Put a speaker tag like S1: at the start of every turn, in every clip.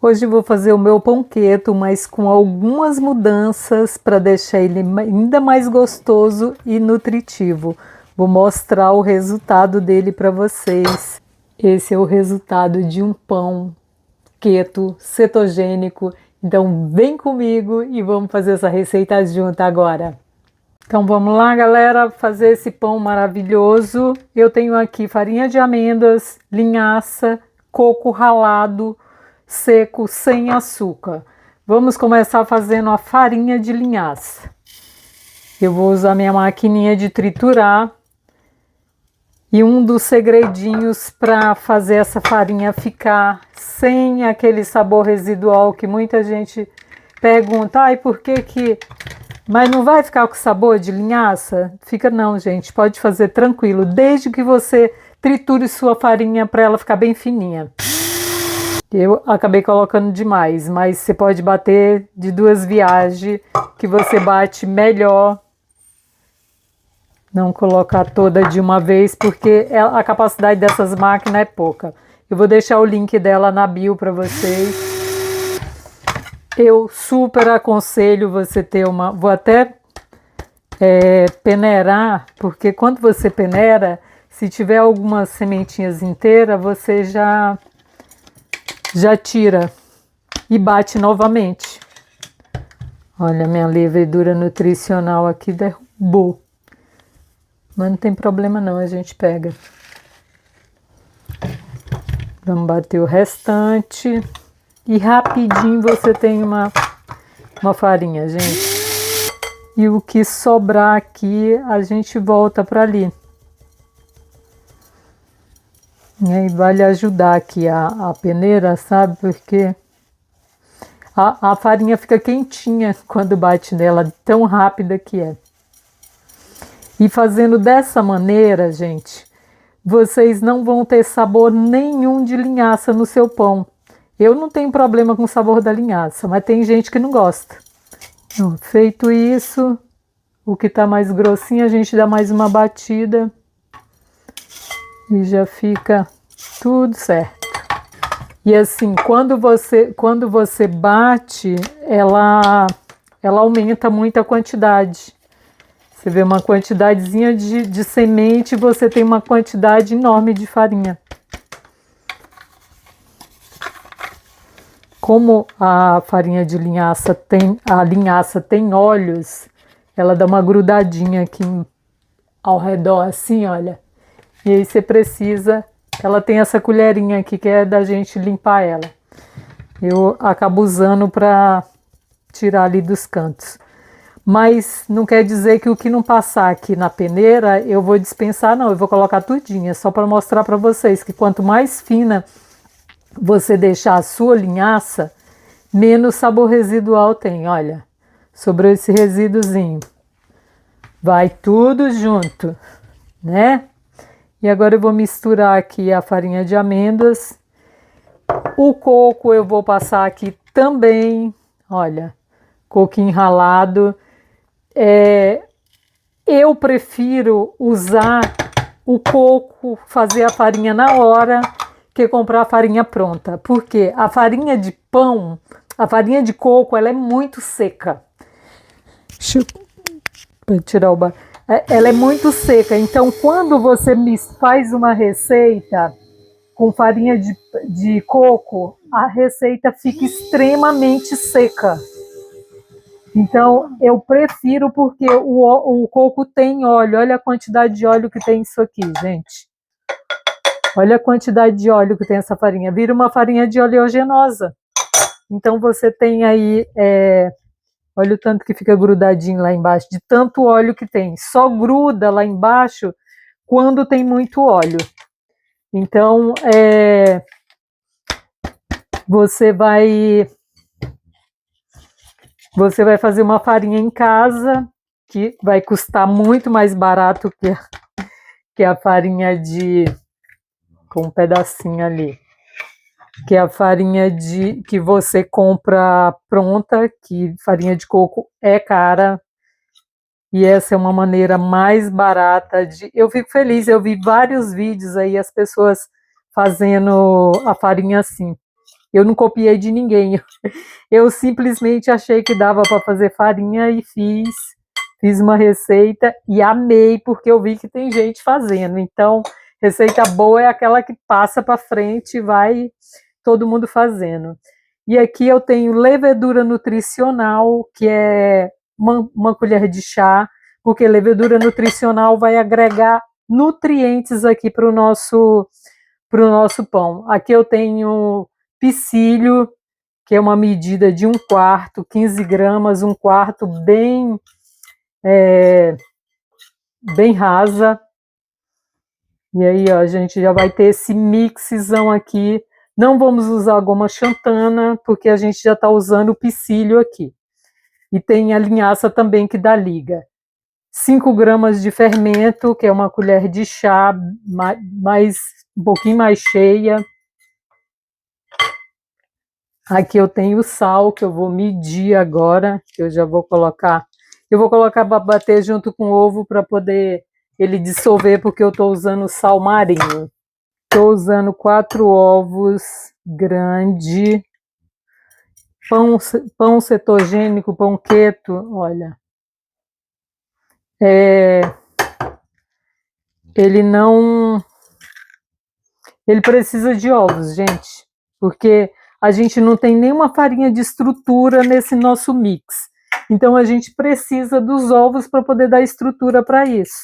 S1: Hoje eu vou fazer o meu pão keto, mas com algumas mudanças para deixar ele ainda mais gostoso e nutritivo. Vou mostrar o resultado dele para vocês. Esse é o resultado de um pão keto cetogênico. Então vem comigo e vamos fazer essa receita junto agora. Então vamos lá, galera, fazer esse pão maravilhoso. Eu tenho aqui farinha de amêndoas, linhaça, coco ralado, seco, sem açúcar. Vamos começar fazendo a farinha de linhaça. Eu vou usar minha maquininha de triturar. E um dos segredinhos para fazer essa farinha ficar sem aquele sabor residual que muita gente pergunta, ai, por que que... Mas não vai ficar com sabor de linhaça? Fica não, gente, pode fazer tranquilo, desde que você triture sua farinha para ela ficar bem fininha. Eu acabei colocando demais, mas você pode bater de duas viagens, que você bate melhor. Não colocar toda de uma vez, porque a capacidade dessas máquinas é pouca. Eu vou deixar o link dela na bio para vocês. Eu super aconselho você ter uma... Vou até peneirar, porque quando você peneira, se tiver algumas sementinhas inteiras, você já tira e bate novamente. Olha, minha levedura nutricional aqui derrubou. Mas não tem problema não, a gente pega. Vamos bater o restante. E rapidinho você tem uma farinha, gente. E o que sobrar aqui, a gente volta para ali. E aí vale ajudar aqui a peneira, sabe? Porque a farinha fica quentinha quando bate nela, tão rápida que é. E fazendo dessa maneira, gente, vocês não vão ter sabor nenhum de linhaça no seu pão. Eu não tenho problema com o sabor da linhaça, mas tem gente que não gosta. Então, feito isso, o que está mais grossinho, a gente dá mais uma batida e já fica tudo certo. E assim, quando você bate, ela aumenta muito a quantidade. Você vê uma quantidadezinha de semente, você tem uma quantidade enorme de farinha. Como a farinha de linhaça a linhaça tem óleos, ela dá uma grudadinha aqui ao redor, assim, olha. E aí você precisa, ela tem essa colherinha aqui que é da gente limpar ela. Eu acabo usando para tirar ali dos cantos. Mas não quer dizer que o que não passar aqui na peneira eu vou dispensar, não. Eu vou colocar tudinho, só para mostrar para vocês que quanto mais fina você deixar a sua linhaça, menos sabor residual tem. Olha, sobrou esse resíduozinho. Vai tudo junto, né? E agora eu vou misturar aqui a farinha de amêndoas. O coco eu vou passar aqui também. Olha, coquinho ralado. Eu prefiro usar o coco, fazer a farinha na hora, que comprar a farinha pronta. Porque a farinha de pão, a farinha de coco, ela é muito seca. Deixa eu tirar o... Ela é muito seca, então quando você faz uma receita com farinha de coco, a receita fica extremamente seca. Então, eu prefiro porque o coco tem óleo. Olha a quantidade de óleo que tem isso aqui, gente. Olha a quantidade de óleo que tem essa farinha. Vira uma farinha de oleaginosa. Então, você tem aí... olha o tanto que fica grudadinho lá embaixo, de tanto óleo que tem. Só gruda lá embaixo quando tem muito óleo. Então, você vai fazer uma farinha em casa, que vai custar muito mais barato que a farinha com um pedacinho ali. Que é a farinha que você compra pronta, que farinha de coco é cara. E essa é uma maneira mais barata de... Eu fico feliz, eu vi vários vídeos aí, as pessoas fazendo a farinha assim. Eu não copiei de ninguém. Eu simplesmente achei que dava para fazer farinha e fiz uma receita e amei, porque eu vi que tem gente fazendo. Então, receita boa é aquela que passa para frente e vai todo mundo fazendo. E aqui eu tenho levedura nutricional, que é uma colher de chá, porque levedura nutricional vai agregar nutrientes aqui para o nosso pão. Aqui eu tenho psyllium, que é uma medida de 1/4, 15 gramas, 1/4, bem rasa. E aí, ó, a gente já vai ter esse mixzão aqui. Não vamos usar goma xantana, porque a gente já está usando o psyllium aqui. E tem a linhaça também que dá liga. 5 gramas de fermento, que é uma colher de chá, um pouquinho mais cheia. Aqui eu tenho o sal, que eu vou medir agora, que eu já vou colocar. Eu vou colocar para bater junto com o ovo para poder ele dissolver, porque eu estou usando sal marinho. Estou usando 4 ovos grande, pão cetogênico, pão keto, olha. Ele precisa de ovos, gente, porque a gente não tem nenhuma farinha de estrutura nesse nosso mix. Então a gente precisa dos ovos para poder dar estrutura para isso.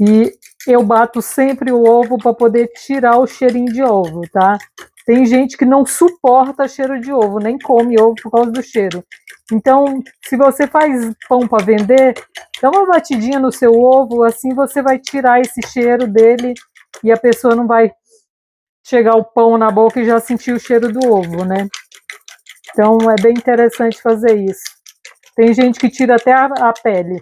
S1: E eu bato sempre o ovo para poder tirar o cheirinho de ovo, tá? Tem gente que não suporta cheiro de ovo, nem come ovo por causa do cheiro. Então, se você faz pão para vender, dá uma batidinha no seu ovo, assim você vai tirar esse cheiro dele e a pessoa não vai chegar o pão na boca e já sentir o cheiro do ovo, né? Então, é bem interessante fazer isso. Tem gente que tira até a pele.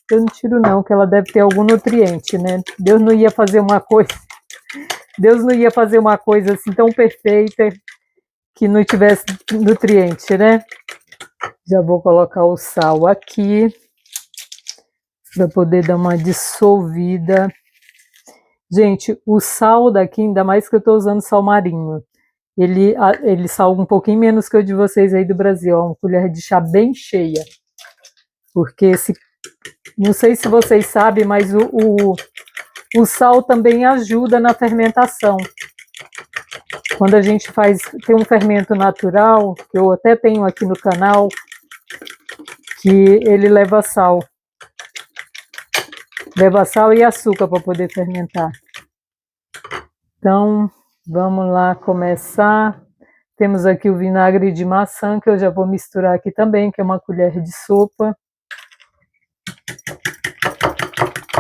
S1: Eu não tiro não, que ela deve ter algum nutriente, né? Deus não ia fazer uma coisa assim tão perfeita que não tivesse nutriente, né? Já vou colocar o sal aqui para poder dar uma dissolvida. Gente, o sal daqui, ainda mais que eu estou usando sal marinho, ele salga um pouquinho menos que o de vocês aí do Brasil, uma colher de chá bem cheia. Porque não sei se vocês sabem, mas o sal também ajuda na fermentação. Quando a gente tem um fermento natural, que eu até tenho aqui no canal, que ele leva sal. Leva sal e açúcar para poder fermentar. Então, vamos lá começar. Temos aqui o vinagre de maçã, que eu já vou misturar aqui também, que é uma colher de sopa.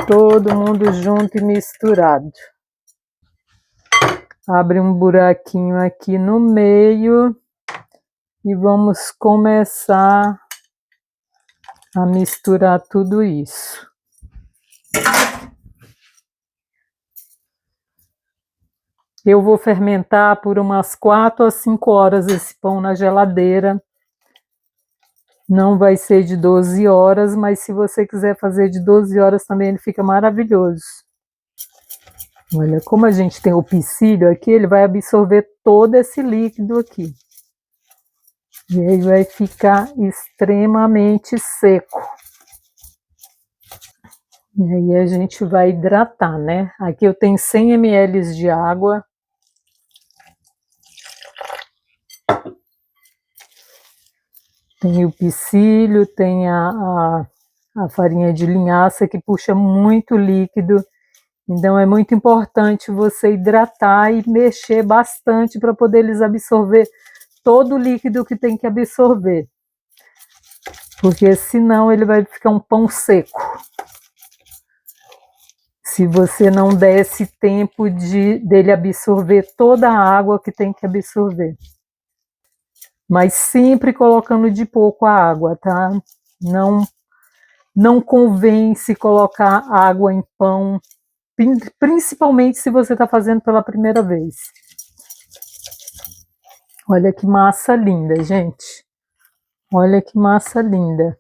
S1: Todo mundo junto e misturado. Abre um buraquinho aqui no meio e vamos começar a misturar tudo isso. Eu vou fermentar por umas 4 a 5 horas esse pão na geladeira. Não vai ser de 12 horas, mas se você quiser fazer de 12 horas também ele fica maravilhoso. Olha, como a gente tem o psyllium aqui, ele vai absorver todo esse líquido aqui. E aí vai ficar extremamente seco. E aí a gente vai hidratar, né? Aqui eu tenho 100 ml de água. Tem o psyllium, tem a farinha de linhaça que puxa muito líquido. Então é muito importante você hidratar e mexer bastante para poder eles absorver todo o líquido que tem que absorver. Porque senão ele vai ficar um pão seco. Se você não der esse tempo dele absorver toda a água que tem que absorver. Mas sempre colocando de pouco a água, tá? Não convém se colocar água em pão, principalmente se você está fazendo pela primeira vez. Olha que massa linda, gente. Olha que massa linda.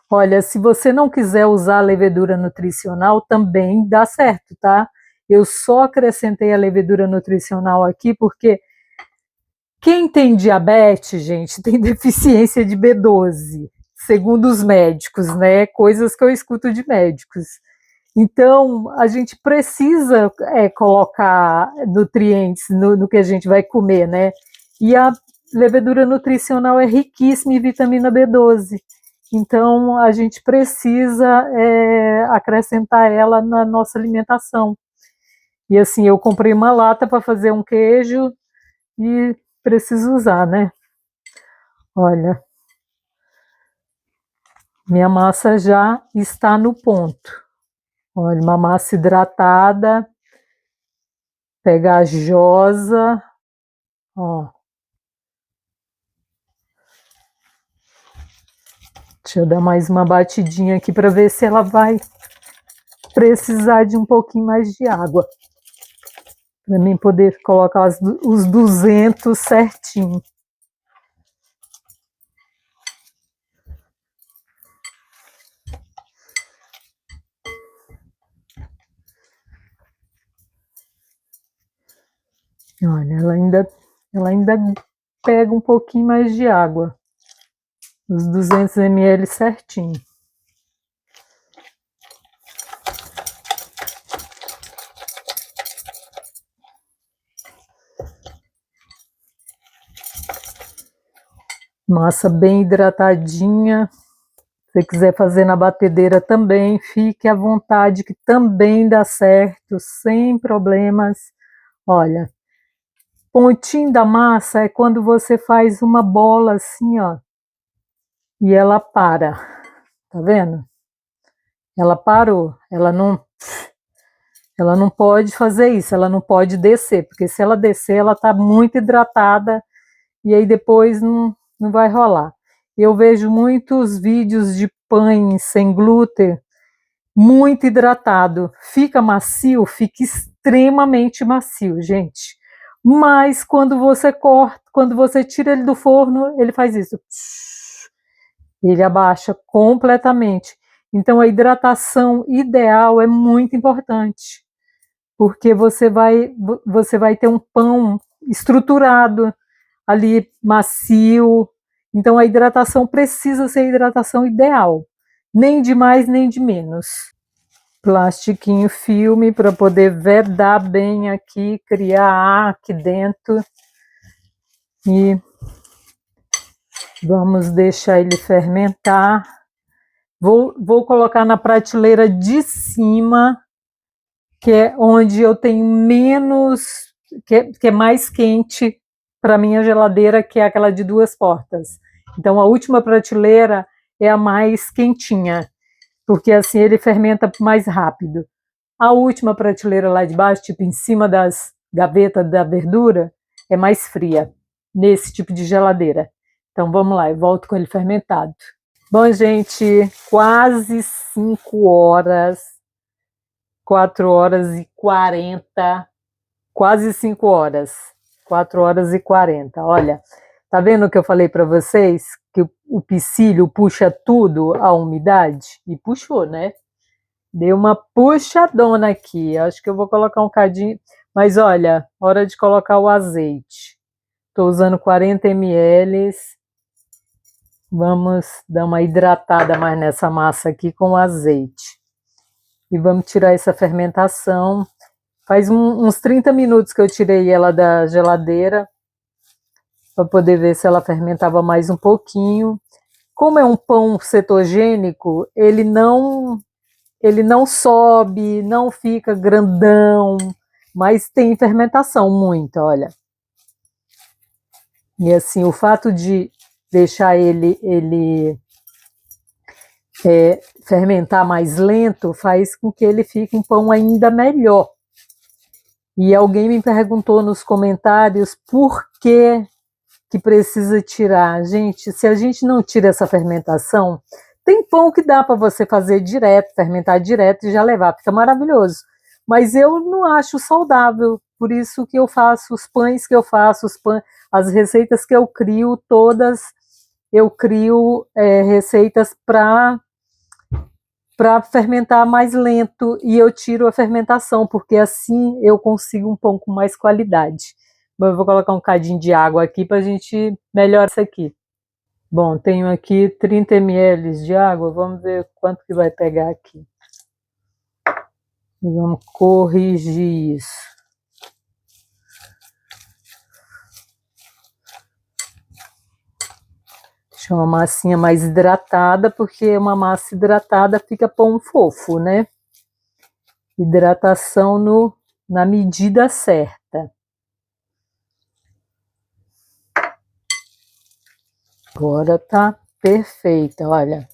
S1: Olha, se você não quiser usar a levedura nutricional, também dá certo, tá? Eu só acrescentei a levedura nutricional aqui porque Quem tem diabetes, gente, tem deficiência de B12, segundo os médicos, né? Coisas que eu escuto de médicos. Então, a gente precisa colocar nutrientes no que a gente vai comer, né? E a levedura nutricional é riquíssima em vitamina B12. Então, a gente precisa acrescentar ela na nossa alimentação. E assim, eu comprei uma lata para fazer um queijo e preciso usar, né? Olha, minha massa já está no ponto. Olha, uma massa hidratada, pegajosa, ó. Deixa eu dar mais uma batidinha aqui para ver se ela vai precisar de um pouquinho mais de água. Para mim poder colocar os 200 certinho. Olha, ela ainda pega um pouquinho mais de água. Os 200 ml certinho. Massa bem hidratadinha. Se você quiser fazer na batedeira também, fique à vontade, que também dá certo, sem problemas. Olha, pontinho da massa é quando você faz uma bola assim, ó, e ela para. Tá vendo? Ela parou. Ela não pode fazer isso, ela não pode descer, porque se ela descer, ela tá muito hidratada e aí depois não vai rolar. Eu vejo muitos vídeos de pães sem glúten muito hidratado. Fica macio, fica extremamente macio, gente. Mas quando você corta, quando você tira ele do forno, ele faz isso. Ele abaixa completamente. Então a hidratação ideal é muito importante, porque você vai ter um pão estruturado ali, macio. Então a hidratação precisa ser a hidratação ideal, nem de mais nem de menos. Plastiquinho filme para poder vedar bem aqui, criar ar aqui dentro. E vamos deixar ele fermentar. Vou colocar na prateleira de cima, que é onde eu tenho menos, que é mais quente para minha geladeira, que é aquela de 2 portas. Então a última prateleira é a mais quentinha, porque assim ele fermenta mais rápido. A última prateleira lá de baixo, tipo em cima das gavetas da verdura, é mais fria, nesse tipo de geladeira. Então vamos lá, eu volto com ele fermentado. Bom, gente, quase 5 horas, 4 horas e 40, quase 5 horas, 4 horas e 40. Olha, tá vendo o que eu falei para vocês? Que o psyllium puxa tudo, a umidade? E puxou, né? Deu uma puxadona aqui. Acho que eu vou colocar um cadinho. Mas olha, hora de colocar o azeite. Estou usando 40 ml. Vamos dar uma hidratada mais nessa massa aqui com o azeite. E vamos tirar essa fermentação. Faz uns 30 minutos que eu tirei ela da geladeira, para poder ver se ela fermentava mais um pouquinho. Como é um pão cetogênico, ele não sobe, não fica grandão, mas tem fermentação muita, olha. E assim, o fato de deixar ele fermentar mais lento faz com que ele fique um pão ainda melhor. E alguém me perguntou nos comentários por que precisa tirar. Gente, se a gente não tira essa fermentação, tem pão que dá para você fazer direto, fermentar direto e já levar, fica maravilhoso. Mas eu não acho saudável, por isso que eu faço os pães que eu faço, as receitas que eu crio, todas eu crio receitas para fermentar mais lento e eu tiro a fermentação, porque assim eu consigo um pão com mais qualidade. Eu vou colocar um cadinho de água aqui para a gente melhorar isso aqui. Bom, tenho aqui 30 ml de água, vamos ver quanto que vai pegar aqui. E vamos corrigir isso. Deixa uma massinha mais hidratada, porque uma massa hidratada fica pão fofo, né? Hidratação na medida certa. Agora tá perfeita, olha.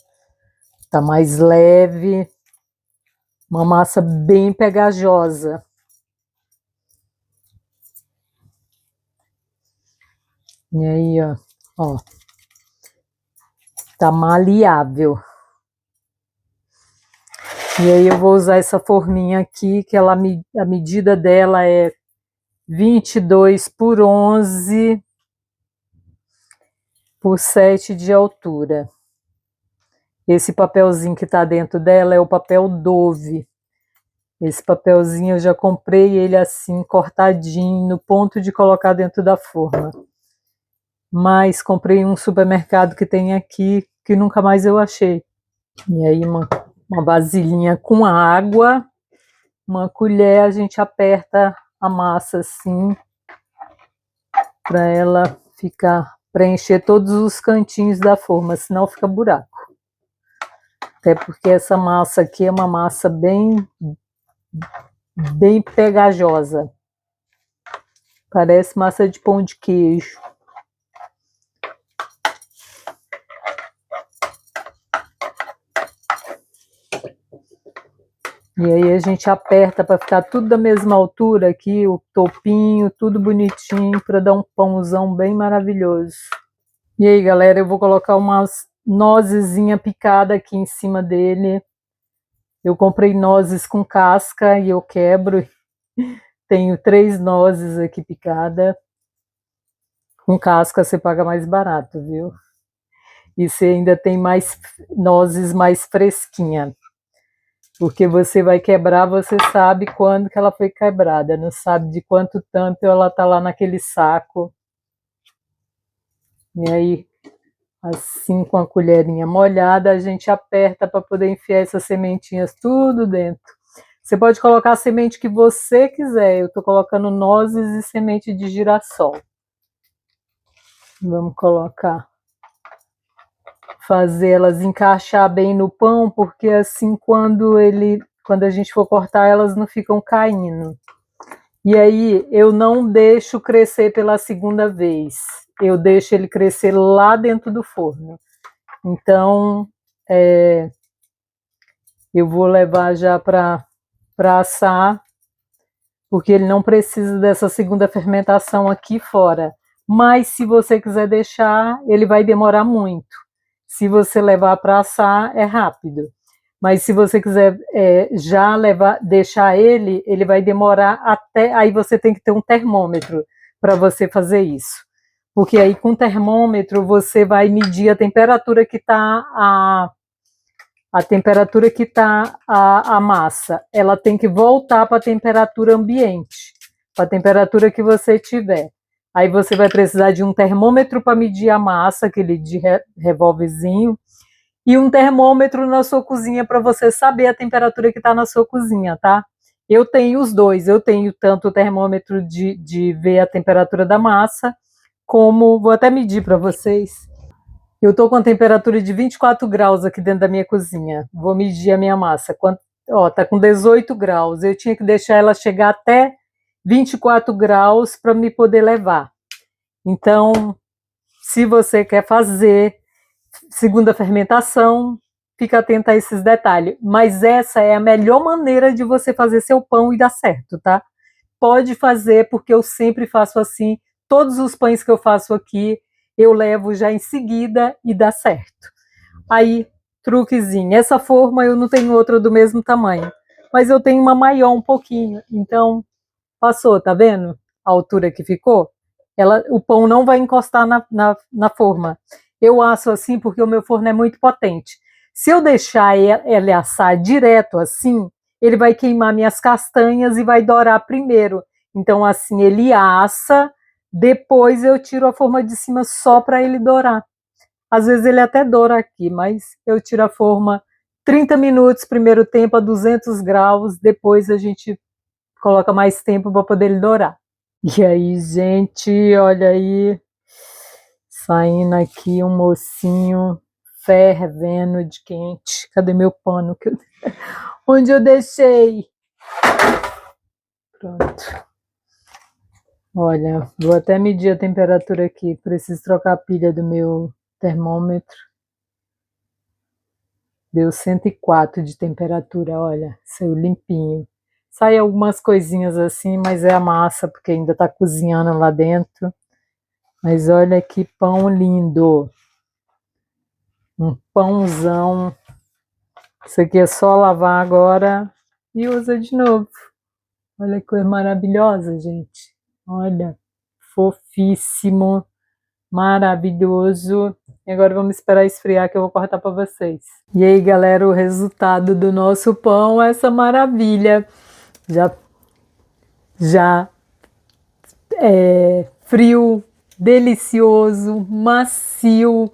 S1: Tá mais leve. Uma massa bem pegajosa. E aí, ó. Tá maleável. E aí eu vou usar essa forminha aqui, que a medida dela é 22 por 11 por 7 de altura. Esse papelzinho que tá dentro dela é o papel Dove. Esse papelzinho eu já comprei ele assim, cortadinho, no ponto de colocar dentro da forma. Mas comprei um supermercado que tem aqui, que nunca mais eu achei. E aí uma vasilhinha com água, uma colher, a gente aperta a massa assim, para ela preencher todos os cantinhos da forma, senão fica buraco. Até porque essa massa aqui é uma massa bem pegajosa. Parece massa de pão de queijo. E aí a gente aperta para ficar tudo da mesma altura aqui, o topinho, tudo bonitinho, para dar um pãozão bem maravilhoso. E aí, galera, eu vou colocar umas nozezinha picada aqui em cima dele. Eu comprei nozes com casca e eu quebro. Tenho 3 nozes aqui picada. Com casca você paga mais barato, viu? E você ainda tem mais nozes mais fresquinha. Porque você vai quebrar, você sabe quando que ela foi quebrada, não sabe de quanto tempo ela tá lá naquele saco. E aí, assim com a colherinha molhada, a gente aperta para poder enfiar essas sementinhas tudo dentro. Você pode colocar a semente que você quiser, eu tô colocando nozes e semente de girassol. Vamos colocar. Fazer elas encaixar bem no pão, porque assim quando a gente for cortar, elas não ficam caindo. E aí eu não deixo crescer pela segunda vez, eu deixo ele crescer lá dentro do forno. Então eu vou levar já para assar, porque ele não precisa dessa segunda fermentação aqui fora. Mas se você quiser deixar, ele vai demorar muito. Se você levar para assar, é rápido. Mas se você quiser já deixar ele vai demorar até... Aí você tem que ter um termômetro para você fazer isso. Porque aí com o termômetro você vai medir a temperatura que está a massa. Ela tem que voltar para a temperatura ambiente, para a temperatura que você tiver. Aí você vai precisar de um termômetro para medir a massa, aquele de revólverzinho, e um termômetro na sua cozinha para você saber a temperatura que está na sua cozinha, tá? Eu tenho os dois, eu tenho tanto o termômetro de ver a temperatura da massa, como, vou até medir para vocês. Eu estou com a temperatura de 24 graus aqui dentro da minha cozinha. Vou medir a minha massa. Tá com 18 graus. Eu tinha que deixar ela chegar até 24 graus para me poder levar. Então, se você quer fazer segunda fermentação, fica atento a esses detalhes. Mas essa é a melhor maneira de você fazer seu pão e dar certo, tá? Pode fazer, porque eu sempre faço assim. Todos os pães que eu faço aqui, eu levo já em seguida e dá certo. Aí, truquezinho. Essa forma eu não tenho outra do mesmo tamanho, mas eu tenho uma maior um pouquinho. Então, passou, tá vendo? A altura que ficou? O pão não vai encostar na forma. Eu asso assim porque o meu forno é muito potente. Se eu deixar ele assar direto assim, ele vai queimar minhas castanhas e vai dourar primeiro. Então, assim, ele assa Depois eu tiro a forma de cima só para ele dourar. Às vezes ele até doura aqui, mas eu tiro a forma 30 minutos, primeiro tempo a 200 graus, depois a gente coloca mais tempo para poder ele dourar. E aí, gente, olha aí, saindo aqui um mocinho fervendo de quente. Cadê meu pano? Onde eu deixei? Pronto. Olha, vou até medir a temperatura aqui. Preciso trocar a pilha do meu termômetro. Deu 104 de temperatura, olha, saiu limpinho. Sai algumas coisinhas assim, mas é a massa, porque ainda tá cozinhando lá dentro. Mas olha que pão lindo. Um pãozão. Isso aqui é só lavar agora e usa de novo. Olha que coisa maravilhosa, gente. Olha, fofíssimo, maravilhoso. E agora vamos esperar esfriar que eu vou cortar para vocês. E aí, galera, o resultado do nosso pão, essa maravilha. Já é frio, delicioso, macio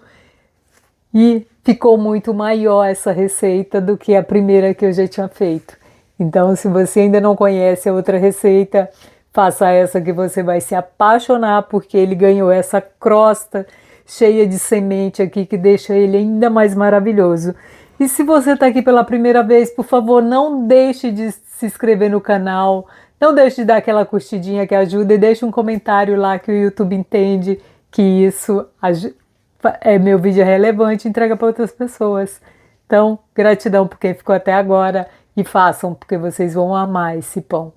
S1: e ficou muito maior essa receita do que a primeira que eu já tinha feito. Então, se você ainda não conhece a outra receita, faça essa que você vai se apaixonar, porque ele ganhou essa crosta cheia de semente aqui que deixa ele ainda mais maravilhoso. E se você está aqui pela primeira vez, por favor, não deixe de se inscrever no canal, não deixe de dar aquela curtidinha que ajuda e deixe um comentário lá que o YouTube entende que isso meu vídeo é relevante e entrega para outras pessoas. Então, gratidão por quem ficou até agora e façam, porque vocês vão amar esse pão.